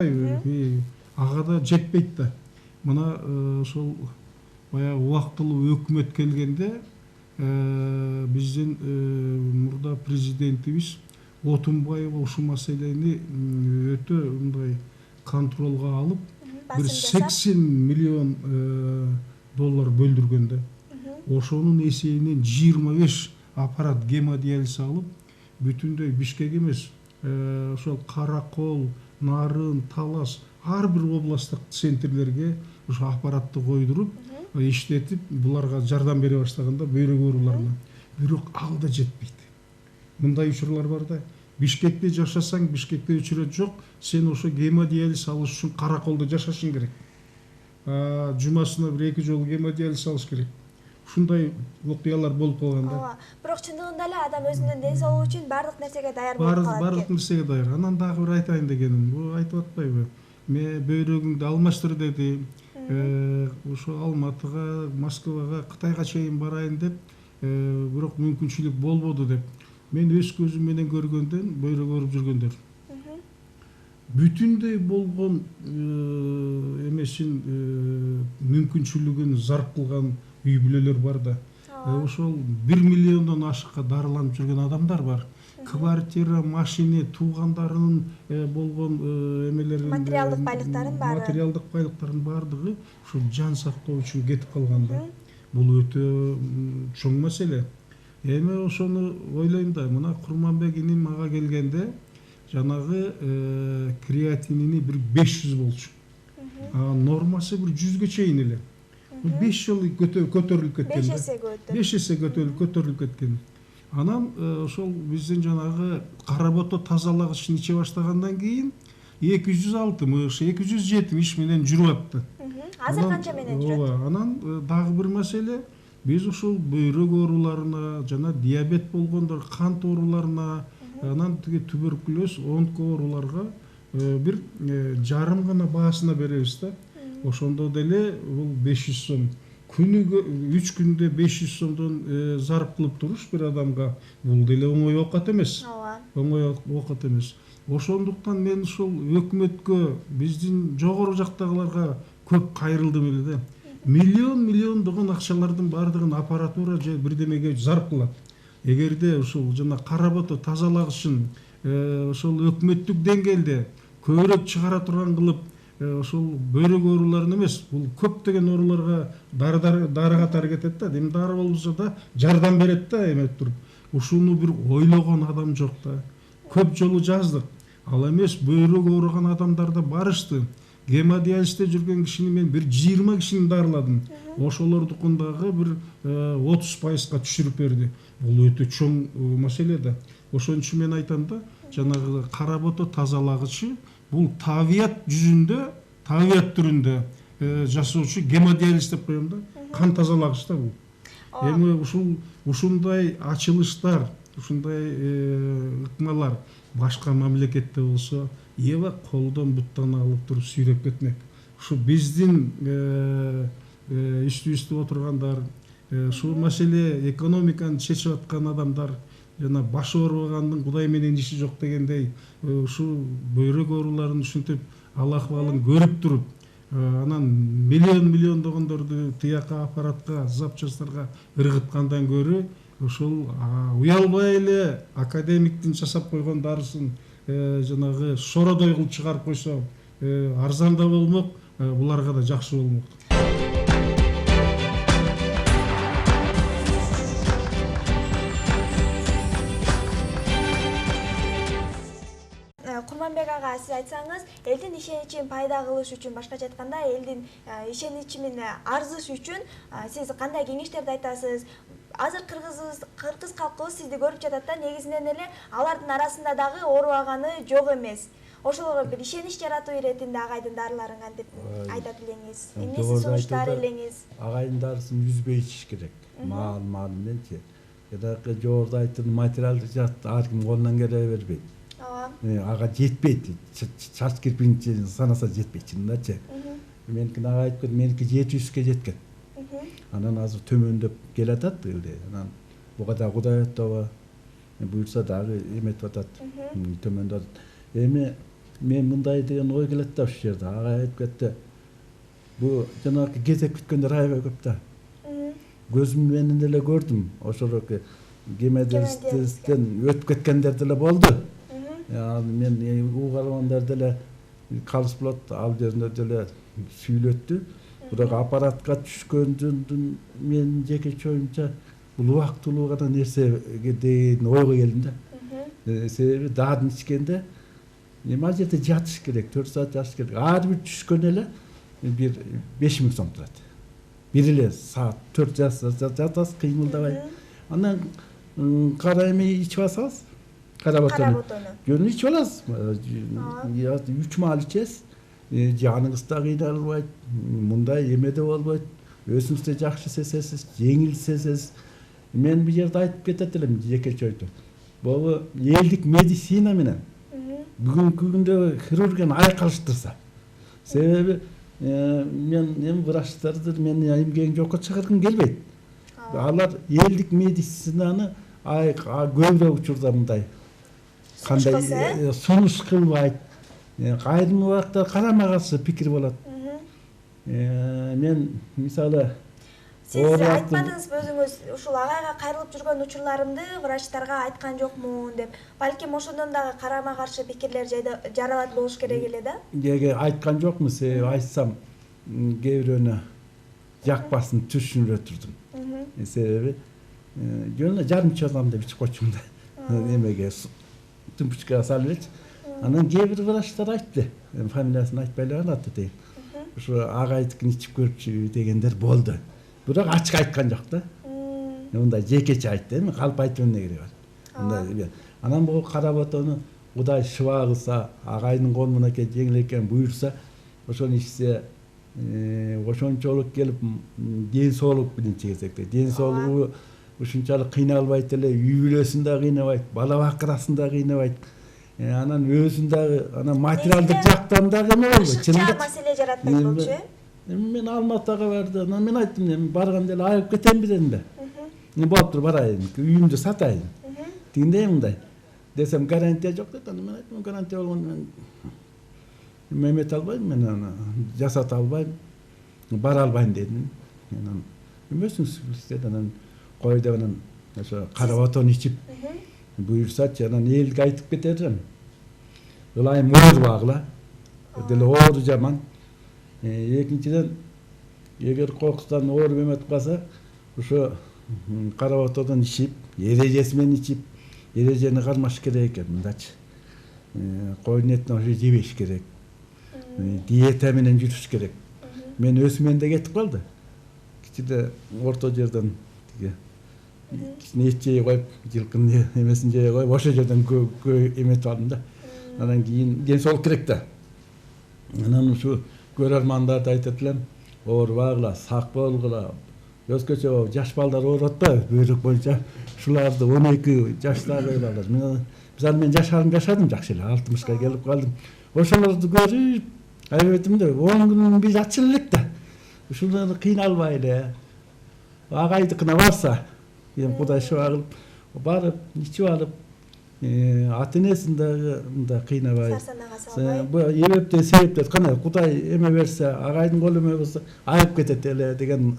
Ага да жетпейт да. Мына ошол баягы убактылуу өкмөт келгенде биздин мурда президентибиз Отунбаев ушул маселени өтө мындай контролго алып, бир 80 миллион доллар бөлдүргөн да. Ошонун эсебинен 25 аппарат гемодиализ алып, бүтүндөй Бишкек эмес, ошол Каракол, Нарын, Талас, ар бир областтык центрлерге ошо аппаратты койдуруп, иштетип, буларга жардам бере баштаганда бөйрөк ооруларына. Бирок ал да жетпейт. Мындай учурлар бар да. Бишкекте жашасаң, Бишкекте өчүрөт жок, сен ошо гемодиализ алыш үчүн Караколдо жашашың керек. Жумасына бир 2 жолу гемодиализ алыш керек. Ушундай окуялар болуп калган да. Ооба. Бирок чындыгында эле адам өзүнүн ден соолугу үчүн бардык нерсеге даяр болуп калат. Бардык нерсеге даяр. Анан дагы бир айтайын дегеним, бул айтып атпайбы? Бөйрөгүңдү алмаштыр деди. Ошо Алматыга, Москвага, Кытайга чейин барайын деп, бирок мүмкүнчүлүк болбоду деп. Мен өз көзүм менен көргөндөн бөйрөк ооруп жүргөндөр. Бүтүндөй болгон эмесин мүмкүнчүлүгүн зарп кылган үй бүлөлөр бар да. Ошол 1 миллиондон ашыкка дарыланып жүргөн адамдар бар. Квартира, машина, туугандарынын болгон эмелерин, материалдык байлыктардын бардыгы ушул жан сактоо үчүн кетип калган да. Бул өтө чоң маселе. Эми ошону ойлойм да, мына Курманбек иним ага келгенде жанагы креатинини бир 500 болчу. Нормасы бир 100ге чейин эле. 5 жолу көтөрүлүп кеткен. 5 эсе көтөрүлүп кеткен. Анан ошол биздин жанагы Каработо тазалагычын иче баштагандан кийин 260, 270 менен жүрүп атты. Азыр канча менен жүрөт? Ооба, анан дагы бир маселе, биз ушул бөйрөк ооруларына, жана диабет болгондор, кант ооруларына, анан тиги туберкулез, онко ооруларга бир жарым гана баасына беребиз да. Ошондо деле бул 500 сом. Күнүгө 3 күндө 500 сомдон зарп кылып туруш бир адамга бул деле оңой оокат эмес. Оңой оокат эмес. Ошондуктан мен ушул өкмөткө, биздин жогору жактагыларга көп кайрылдым эле да. Миллиондогон акчалардын бардыгын аппаратура же бирдемеге зарп кылат. Эгерде ушул жана Каработо тазалагычын ошол өкмөттүк деңгээлде көбүрөөк чыгара турган кылып, ошол бөйрөк ооруларын эмес, бул көптөгөн ооруларга дары катары кетет да. Эми дары болбосо да жардам берет да эмет туруп. Ушуну бир ойлогон адам жок да. Көп жолу жаздык. Ал эмес, бөйрөк ооруган адамдар да барышты. Гемодиализде жүргөн кишини мен бир 20 кишини дарыладым. Ошолордукун дагы бир 30%га түшүрүп берди. Бул өтө чоң маселе да. Ошон үчүн мен айтам да, жанагы Каработо тазалагычы бул табият жүзүндө, табият түрүндө жасоочу гемодиализ деп коем да. Кан тазалагыч да бул. Эми ушундай ачылыштар, ушундай ыкмалар башка мамлекетте болсо, эбак колдон буттан алып туруп сүйрөп кетмек. Ушу биздин үстүбүздө отургандар, ушул маселе экономиканы чечип аткан адамдар, жана баш оорубагандын Кудай менен иши жок дегендей, ушул бөйрөк ооруларын ушинтип ал акыбалын көрүп туруп, анан миллиондогондорду тияка аппаратка, запчасттарга ыргыткандан көрө, ушул уялбай эле академиктин жасап койгон дарысын жанагы шородой кылып чыгарып койсо, арзан да болмок, буларга да жакшы болмок. Курманбек ага, сиз айтсаңыз, элдин ишеничин пайда кылыш үчүн, башкача айтканда, элдин ишеничин арзыш үчүн сиз кандай кеңештерди айтасыз? Азыр кыргыз калкыбыз сизди көрүп жатат да, негизинен эле алардын арасында дагы оорубаганы жок эмес. Ошолорго бир ишенич жаратуу иретинде агайдын дарыларын кантип айтат элеңиз? Эмнеси сунуштары элеңиз? Агайдын дарысын үзбөй ичиш керек. Маал мененчи. Жадакы жогоруда айттым, материалдык жакты ар ким колунан келе бербейт. Ага жетпейт. Чач кирпичин санаса жетпейт чындачы. Меники ага айтып, меники 700ге жеткен. Анан азыр төмөндөп келатат эле. Анан буга да Кудай буйрса дагы эметип атат. Төмөндөп. Эми мен мындай деген ой келет да ушул жерде. Ага айтып кетти. Бу жанагы кезек күткөндөр аябай көп да. Көзүм менен эле көрдүм. Ошол кемеден өтүп кеткендер деле болду. Мен угалгандар деле калыс болот, ал жерде деле сүйлөттү. Бирок аппаратка түшкөндүн мен жекече оюмча бул убактылуу гана нерсеге деген ойго келдим да. Себеби даадын ичкенде ал жерде жатыш керек, 4 саат жатыш керек. Ар бир түшкөн эле бир 5000 сом турат. Бир эле саат 4 жатасыз, кыймылдабай. Андан кара эме ичип алсаңыз, каработону. Жөн ичип аласыз. 3 маал ичесиз. Жаныңыз да кыйналбайт, мындай эме да болбойт. Өзүңүздү жакшы сезесиз, жеңил сезесиз. Мен бул жерде айтып кетет элем жекече ойду. Бул элдик медицина менен бүгүнкү күндө хирургияны айкалыштырса. Себеби мен эми врачтарды мен эмгегин жокко чыгаргым келбейт. Алар элдик медицинаны көбүрөөк учурда мындай кандай сунуш кылбайт. Айрым убакта карама каршы пикир болот. Мен мисалы сиз айтпадыңызбы өзүңүз ушул агайга кайрылып жүргөн учурларымды врачтарга айткан жокмун деп. Балким ошондон дагы карама каршы пикирлер жаралат болуш керек эле да? Деге айткан жокмун, себеби айтсам кээ бирөөнө жакпасын түшүнүрө турдум. Себеби жөн эле жарымчы адам деп ичип койчумун да. Эмеге тумпучкага салып элечи. Анан кээ бир врачтар айтты, фамилиясын айтпай эле калат дейт. Ушу агайдыкын ичип көрчү дегендер болду. Бирок ачык айткан жок да. Мындай жекече айтты, эми калп айтып эмне кереги бар. Мындай. Анан бул каработону Кудай шыба кылса, агайдын колуна жеңил экен буйрса, ошону ичсе ошончолук келип ден соолук биринчи кезекте. Ден соолугу ушунчалык кыйналбайт эле, үй бүлөсүн да кыйнабайт, бала бакырасын да кыйнабайт. Анан өзүн дагы анан материалдык жактан дагы эме болбойт. Чынында маселе жаратпайт болчу, э? Мен Алматыга бардым. Анан мен айттым, мен барганда эле айып кетем дедим да. Болуптур, барайын, үйүмдү сатайын. Тигиндей мындай. Десем гарантия жок дейт. Анан мен айттым, гарантия болгондо мен эмете албайм, мен аны жасата албайм, бара албайм дедим. Анан эмесиңиз деді. Анан кой деп анан ошо каработон ичип буйрсачы, анан элге айтып кетерим. Ылайым оор багыла. Деле оору жаман. Экинчиден, эгер кокустан оор эметип калса, ошо каработодон ичип, эрежеси менен ичип, эрежени кармаш керек экен мындачы. Койдун этин ошо жебеш керек. Диета менен жүрүш керек. Мен өзүмөн да кетип калды. Кичине орто жерден тиги кичине эт жей коюп, жылкынын эмесин жей коюп, ошол жерден эметип алдым да. Анан кийин ден соолук керек да. Анан ушу көрөрмандарды айтат элем, оорубагыла, сак болгула. Өзгөчө жаш балдар оорот да, бөйрөк боюнча. Ушуларды 12 жаштагы балдар. Мен жашадым жакшы эле, 60ка келип калдым. Ошолорду көрүп, айбетим да, 10 күнүн бир ачыл элек да. Ушуларды кыйналбай эле. Агайдыкына барса, эми Кудай шыба кылып, барып, ичип алып, ата-энесин дагы мындай кыйнабай. Бу эбептен себептен кана Кудай эме берсе, агайдын колу эме болсо, айып кетет эле деген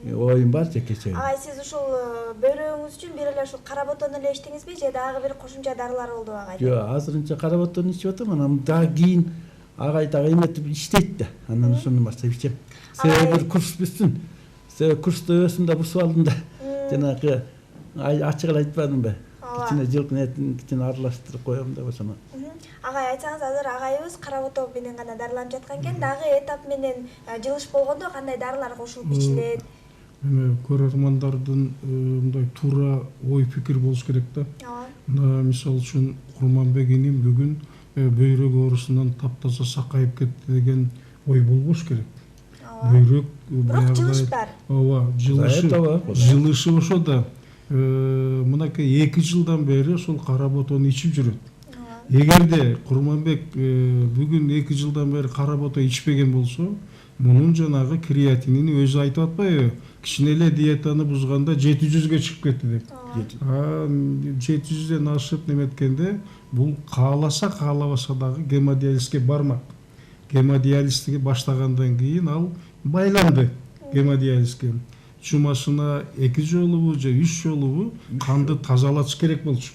оюм бар жекече. Сиз ушул бөйрөгүңүз үчүн бир эле ушул каработон эле иштеңизби же дагы бир кошумча дарылар болдубу агайда? Жок, азырынча каработон ичип атам, анан дагы кийин агай дагы эметип иштейт да. Анан ошону баштап ичем. Себеби бир курс бүтсүн. Себеби курсту өзүм да бусуп алдым да. Жанагы ачык эле айтпадымбы? Кичине жылкын этин кичине аралаштырып коем деп ошону. Агай, айтсаңыз, азыр агайыбыз каработо менен гана дарыланып жаткан экен, дагы этап менен жылыш болгондо кандай дарылар кошулуп ичилет? Эме көрөрмандардын мындай туура ой пикир болуш керек да. Мисалы үчүн Курманбек иним бүгүн бөйрөк оорусунан таптаза сакайып кетти деген ой болбош керек. Бөйрөк бирок жылыш бар. Ооба, жылышы ошо да. Мынакей 2 жылдан бери ошол каработону ичип жүрөт. Эгерде Курманбек бүгүн 2 жылдан бери каработо ичпеген болсо, мунун жанагы креатинини өзү айтып атпайбы? Кичине эле диетаны бузганда 700ге чыгып кетти деп. 700ден ашып неметкенде бул кааласа каалабаса дагы гемодиализге бармак. Гемодиализди баштагандан кийин ал байланды гемодиализге. Чумасына 2 жолубу же 3 жолубу канды тазалатыш керек болчу.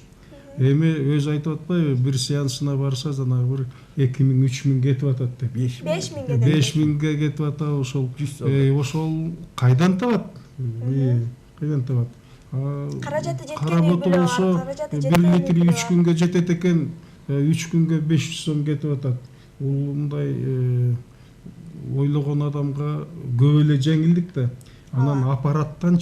Эми өзү айтып атпайбы, бир сеансына барса жанагы бир 2000-3000 кетип атат деп. 5000ге кетип атат, ошол кайдан табат? Кайдан табат? Каражаты жеткени карабаты болсо 1 литр 3 күнгө жетет экен, 3 күнгө 500 сом кетип атат. Бул мындай ойлогон адамга көп эле жеңилдик да. Анан аппараттан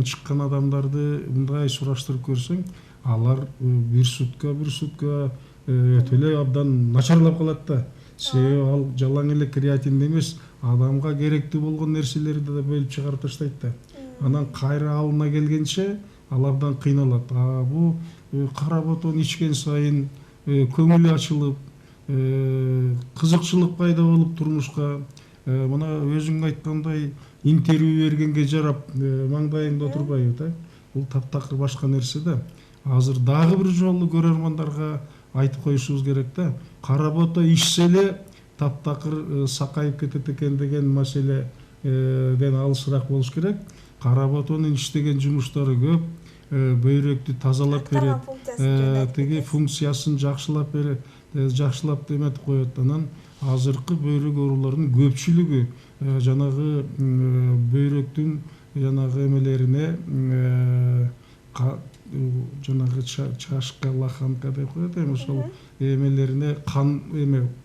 чыккан адамдарды мындай сураштырып көрсөң, алар бир сутка өтө эле абдан начарлап калат да. Себеби ал жалаң эле креатин эмес, адамга керектүү болгон нерселерди да бөлүп чыгарып таштайт да. Анан кайра алына келгенче ал абдан кыйналат. Бу каработон ичкен сайын көңүлү ачылып, кызыкчылык пайда болуп турмушка, мына өзүң айткандай интервью бергенге жарап маңдайыңда отурбайбы да. Бул таптакыр башка нерсе да. Азыр дагы бир жолу көрөрмандарга айтып коюшубуз керек да. Каработо ичсе эле таптакыр сакайып кетет экен деген маселеден алысыраак болуш керек. Каработонун иштеген жумуштары көп, бөйрөктү тазалап берет, тиги функциясын жакшылап берет, жакшылап деметип коет. Анан азыркы бөйрөк ооруларынын көпчүлүгү жанагы бөйрөктүн жанагы эмелерине, жанагы чашка, лаханка деп коет, ошол эмелерине кан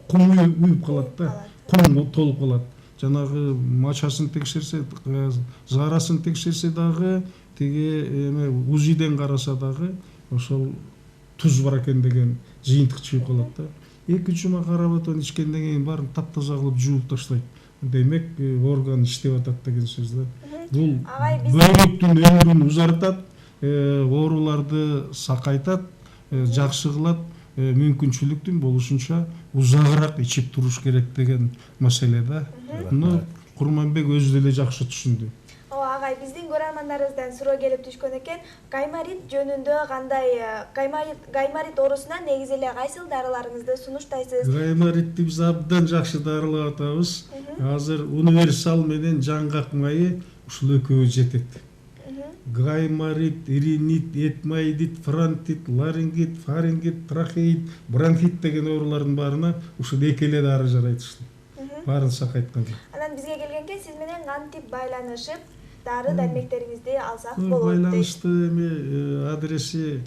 кум үйүп калат да, кум толуп калат. Жанагы мачасын текшерсе, заарасын текшерсе дагы, тиги УЗИден караса дагы ошол туз бар экен деген жыйынтык чыгып калат да. 2 жума каработон ичкенден кийин баарын таптаза кылып жууп таштайт. Демек орган иштеп атат деген сөз да. Бул бөйрөктүн өмүрүн узартат, ооруларды сакайтат, жакшы кылат, мүмкүнчүлүктүн болушунча узагыраак ичип туруш керек деген маселе да. Муну Курманбек өзү деле жакшы түшүндү. Агай, биздин көрөрмандарыбыздан суроо келип түшкөн экен. Гайморит жөнүндө кандай, гайморит оорусуна негизи эле кайсыл дарыларыңызды сунуштайсыз? Гайморитти биз абдан жакшы дарылап атабыз. Азыр универсал менен жаңгак майы ушул экөө жетет. Гайморит, иринит, этмоидит, фронтит, ларингит, фарингит, трахеит, бронхит деген оорулардын баарына ушул эки эле дары жарайт ушул. Баарын сакайткан. Анан бизге келгенде сиз менен кантип байланышып, дары дармектериңизди алсак болот дейт. Байланышты эми адреси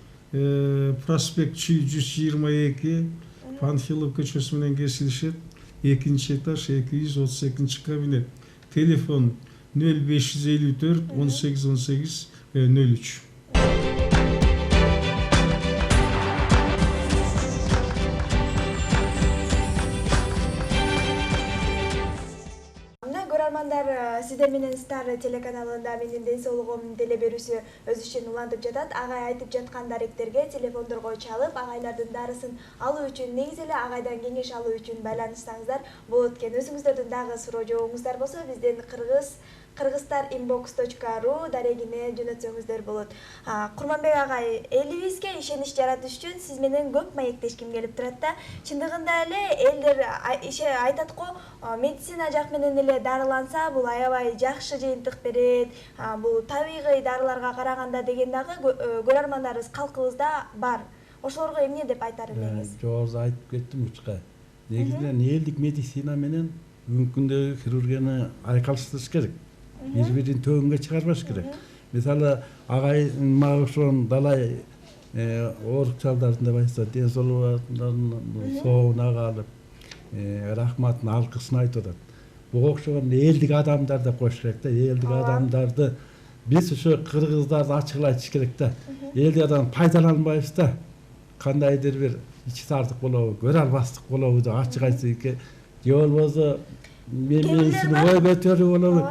проспект 122, Панфилов көчөсү менен кесилишет. 2-этаж, 232 кабинет. Телефон 0554 18 18 03. Сиздер менен Стар телеканалында менин ден соолугум деле берүүсү өз ишин улантып жатат. Агай айтып жаткан даректерге телефондорго чалып, агайлардын дарысын алуу үчүн, негизи эле агайдан кеңеш алуу үчүн байланышсаңыздар болот экен. Өзүңүздөрдүн дагы суроо жообуңуздар болсо биздин kırgızstar@inbox.ru дарегине жөнөтсөңүздөр болот. Курманбек агай, элибизге ишенич жаратыш үчүн сиз менен көп маектешким келип турат да. Чындыгында эле элдер айтат го, медицина жак менен эле дарыланса, бул аябай жакшы жыйынтык берет, бул табигый дарыларга караганда деген дагы көрөрмандарыбыз калкыбызда бар. Ошолорго эмне деп айтар элеңиз? Жогоруда айтып кеттим учка. Негизинен элдик медицина менен бүгүнкү күндөгү хирургияны айкалыштырыш керек. Бири-бирин төбүнгө чыгарбаш керек. Мисалы, агай мага ошон далай оорукчалдардын деп айтса, ден соолугунун соогуна калып, рахматын, алкышын айтып атат. Буга окшогон элдик адамдар деп коюш керек да. Элдик адамдарды биз ошо кыргыздарды ачык айтыш керек да. Элдик адам пайдаланбайбыз да. Кандайдыр бир ичи тартык болобу, көрө албастык болобу деп ачык айтса, же болбосо медицина ой көтөрүү болобу.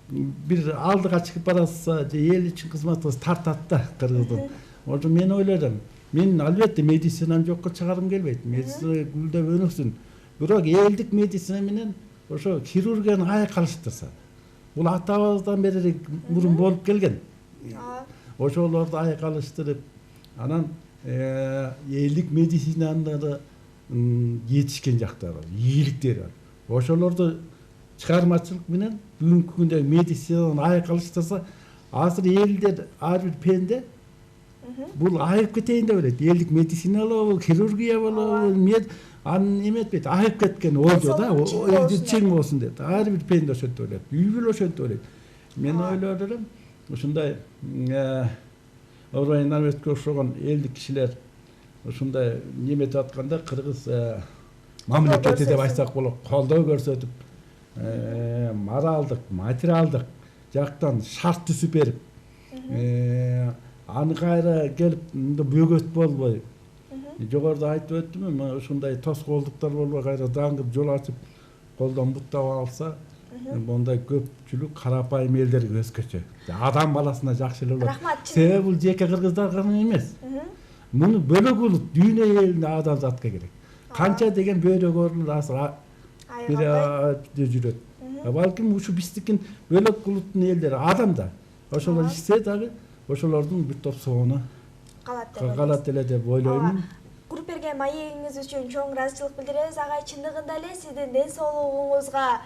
Бир алдыга чыгып баратса, же эл үчүн кызмат кылса тартат да кыргыздын. Ошо мен ойлойм. Мен албетте медицинаны жокко чыгаргым келбейт. Медицина гүлдөп өнүксүн. Бирок элдик медицина менен ошо хирургияны айкалыштырса. Бул атабыздан бери мурун болуп келген. ошолорду айкалыштырып анан элдик медицинаны да жетишкен жактары бар, ийгиликтери бар. Ошолорду чыгармачылык менен бүгүнкү күндө медицинаны айкалыштырса, азыр элдер ар бир пенде бул айып кетейин деп элек. Элдик медицина болобу, хирургия болобу, анын эме этпейт, айып кеткен ойдо да, чең болсун деп. Ар бир пенде ошентип ойлойт, үй бүлө ошентип ойлойт. Мен ойлоп элем, ушундай Орай Нарбетке окшогон элдик кишилер ушундай неметип атканда кыргыз мамлекети деп айтсак болот, колдоо көрсөтүп, моралдык, материалдык жактан шарт түзүп берип, аны кайра келип бөгөт болбой, жогоруда айтып өттүм, ушундай тоскоолдуктар болбой кайра даңгып жол ачып колдон буттап алса, мондай көпчүлүк карапайым элдерге өзгөчө. Адам баласына жакшы эле болот. Себеби бул жеке кыргыздарга эмес. Муну бөлөк улут дүйнө элине адамзатка керек. Канча деген бөлөк орлор азыр бир жүрөт. Балким ушу биздикин бөлөк улуттун элдери адам да. Ошолор ишсе дагы ошолордун бир топ соону калат эле деп ойлоймун. Куруп берген маегиңиз үчүн чоң ыраазычылык билдиребиз. Агай, чындыгында эле сиздин ден соолугуңузга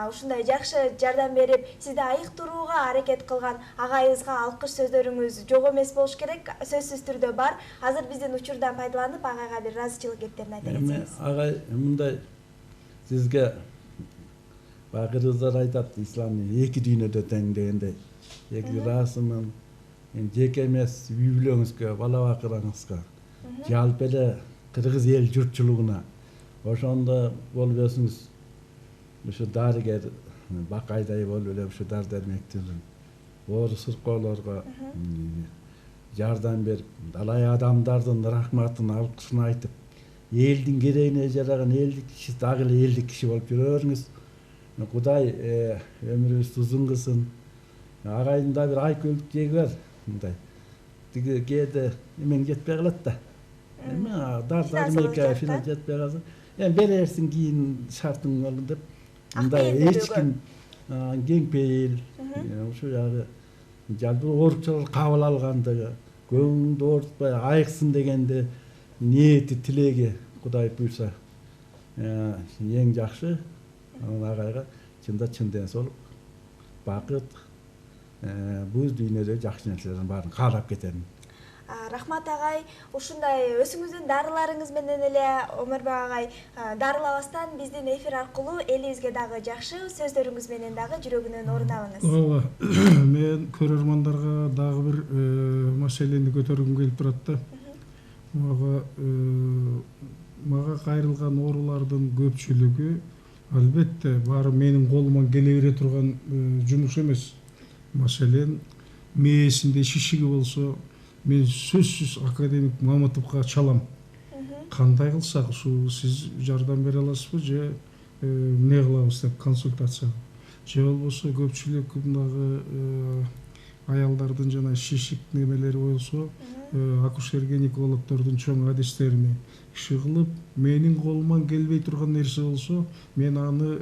ушундай жакшы жардам берип, сизди айыктырууга аракет кылган агайыбызга алкыш сөздөрүңүз жок эмес болуш керек, сөзсүз түрдө бар. Азыр биздин учурдан пайдаланып агайга бир ыраазычылык кептерин айта кетсеңиз. Агай, мындай сизге кыргыздар айтат, исламды эки дүйнөдө тең дегендей. Эки ыраазымын. Жеке эмес үй бүлөңүзгө, бала бакырыңызга, жалпы эле кыргыз эл журтчулугуна ошондо болуп өзүңүз ушу дарыгер бакайдай болуп эле ушу дар-дармектин оору сыркоолорго жардам берип, далай адамдардын рахматын, алкышын айтып, элдин керегине жараган элдик киши дагы эле элдик киши болуп жүрөңүз. Кудай өмүрүңүздү узун кылсын. Агайдын да бир айкөлдүк жеги бар. Мындай тиги кээде эмен жетпей калат да. Дар-дармекке финанс жетпей калса, берерсиң кийин шартың болду деп. Мындай эч ким кеңпейил, ушу жагы жалпы оорукчулар кабыл алгандыгы, көңүлдү оорутпай айыксын дегенде ниети, тилеги Кудай буйрса эң жакшы. Агайга чында чын ден соолук, бакыт, бул дүйнөдө жакшы нерселердин баарын каалап кетемин. Рахмат агай, ушундай өзүңүздүн дарыларыңыз менен эле Омарбек агай дарылабастан биздин эфир аркылуу элибизге дагы жакшы сөздөрүңүз менен дагы жүрөгүнөн орун алыңыз. Ооба, мен көрөрмандарга дагы бир маселени көтөргүм келип турат да. Мага кайрылган оорулардын көпчүлүгү албетте баары менин колуман келе бере турган жумуш эмес. Маселен, мээсинде шишиги болсо, мен сөзсүз академик Мамытовго чалам. Кандай кылсак, ушу сиз жардам бере аласызбы же эмне кылабыз деп консультация. Же болбосо көпчүлүк мындагы аялдардын жана шишик немелери болсо, акушер-гинекологдордун чоң адистерини иши кылып, менин колуман келбей турган нерсе болсо, мен аны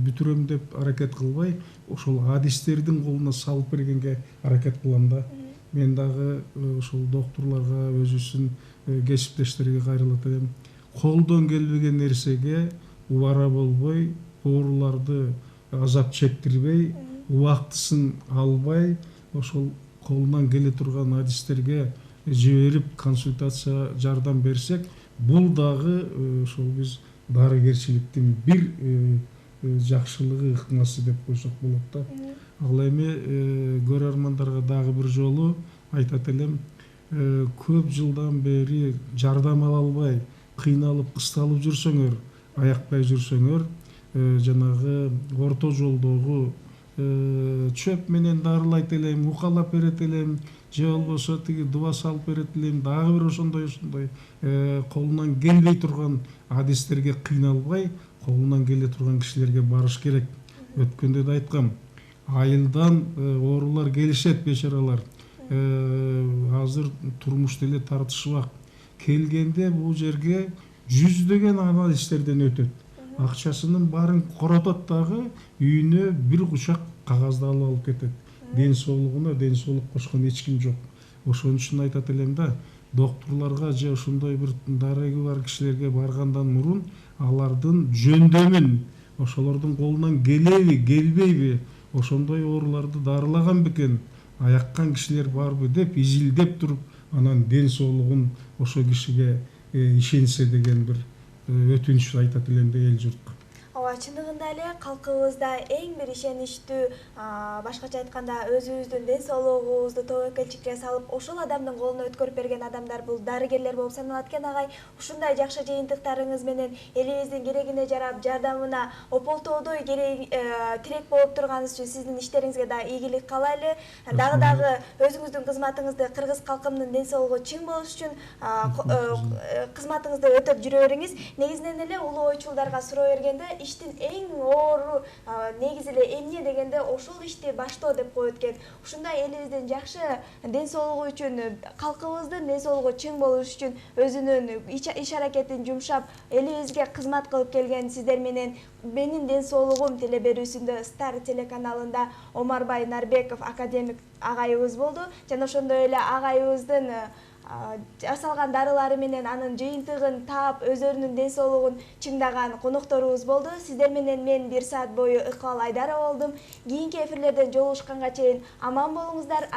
бүтүрөм деп аракет кылбай, ошол адистердин колуна салып бергенге аракет кылам да. Мен дагы ошол доктурларга, өзүбүздүн кесиптештерге кайрылып элем. Колдон келбеген нерсеге убара болбой, ооруларды азап чектирбей, убактысын албай, ошол колунан келе турган адистерге жиберип консультация жардам берсек, бул дагы ошол биз дарыгерчиликтин бир жакшылыгы, ыкмасы деп койсок болот да. Ал эми көрөрмандарга дагы бир жолу айтат элем, көп жылдан бери жардам ала албай, кыйналып, кысталып жүрсөңөр, аякпай жүрсөңөр, жанагы орто жолдогу чөп менен дарылайт элем, укалап берет элем, же болбосо тиги дуба салып берет элем, дагы бир ошондой колунан келбей турган адистерге кыйналбай, колунан келе турган кишилерге барыш керек. Өткөндө да айткам, айылдан оорулар келишет, бечаралар. Азыр турмуш деле тартышбак. Келгенде бул жерге жүздөгөн анализтерден өтөт. Акчасынын баарын коротот дагы үйүнө бир кучак кагазды алып кетет. Ден соолугуна ден соолук кошкон эч ким жок. ошон үчүн айтат элем да, доктурларга же ошондой бир дареги бар кишилерге баргандан мурун алардын жөндөмүн, ошолордун колунан келеби келбейби, ошондой ооруларды дарылаган бекен, аяккан кишилер барбы деп изилдеп туруп, анан ден соолугун ошо кишиге ишенсе деген бир өтүнүч айтат элем да эл журтка. Ооба, чындыгында эле калкыбызда эң бир ишеничтүү, башкача айтканда өзүбүздүн ден соолугубузду тобокелчикке салып, ошол адамдын колуна өткөрүп берген адамдар бул дарыгерлер болуп саналат экен. Агай, ушундай жакшы жыйынтыктарыңыз менен элибиздин керегине жарап, жардамына ополтоодой тирек болуп турганыңыз үчүн сиздин иштериңизге да ийгилик каалайлы. Дагы өзүңүздүн кызматыңызды кыргыз калкымынын ден соолугу чың болуш үчүн кызматыңызды өтөп жүрө бериңиз. Негизинен эле улуу ойчулдарга суроо бергенде, иштин эң оору негизи эле эмне дегенде ошол ишти баштоо деп коет экен. Ушундай элибиздин жакшы ден соолугу үчүн, калкыбыздын ден соолугу чың болуш үчүн өзүнүн иш аракетин жумшап, элибизге кызмат кылып келген сиздер менен менин ден соолугум теле берүүсүндө Стар телеканалында Омарбай Нарбеков академик агайыбыз болду. Жана ошондой эле агайыбыздын жасалган дарылары менен анын жыйынтыгын таап, өздөрүнүн ден соолугун чыңдаган конокторубуз болду. Сиздер менен мен 1 саат бою Ыкбал Айдарова болдум. Кийинки эфирлерден жолугушканга чейин аман болуңуздар.